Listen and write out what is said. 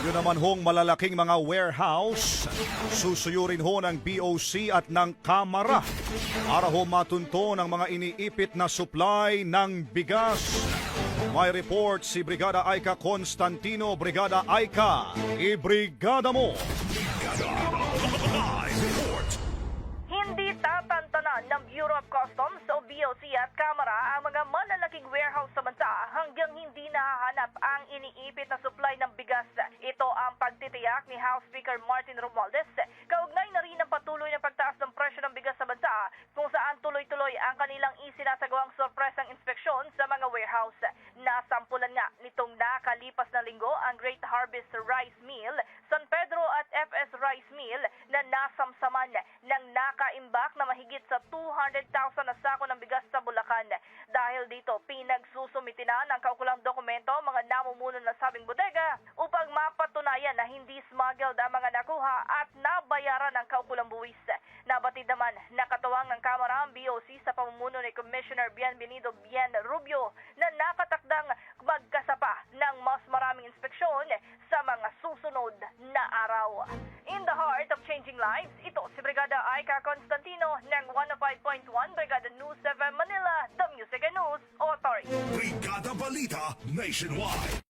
Yun naman hong malalaking mga warehouse, susuyurin ho ng BOC at ng Kamara para ho matunto ng mga iniipit na supply ng bigas. May report si Brigada Aika Constantino. Brigada Aika, ibrigada mo! Hindi tatantanan ng Bureau of Customs o BOC at Kamara ang mga malalaking warehouse sa bansa hanggang hindi nahahanap ang iniipit na supply ng bigas. Ito ang pagtitiyak ni House Speaker Martin Romualdez. Kaugnay na rin ang patuloy na pagtaas ng presyo ng bigas sa bansa kung saan tuloy-tuloy ang kanilang isinasagawang sorpresang inspeksyon sa mga warehouse. Nasampulan nga nitong nakalipas na linggo ang Great Harvest Rice Mill, San Pedro at FS Rice Mill na nasamsaman ng nakaimbak na mahigit sa 200,000 na sako ng bigas sa Bulacan. Dahil dito, pinagsusumiti na ng kaukulang dokumento mga namumuno ng sabing bodega upang mapatunayan na hindi smuggled ang mga nakuha at nabayaran ng kaukulang buwis. Nabatid naman nakatawang ng Kamara ang BOC sa pamumuno ni Commissioner Bienvenido Bien Rubio na nakatakdang magkasapa ng mas maraming inspeksyon sa mga susunod na araw. In the heart of changing lives, ito si Brigada Aika Constantino ng 105.1 Brigada News FM Manila, the Music and News Authority. Brigada Balita Nationwide.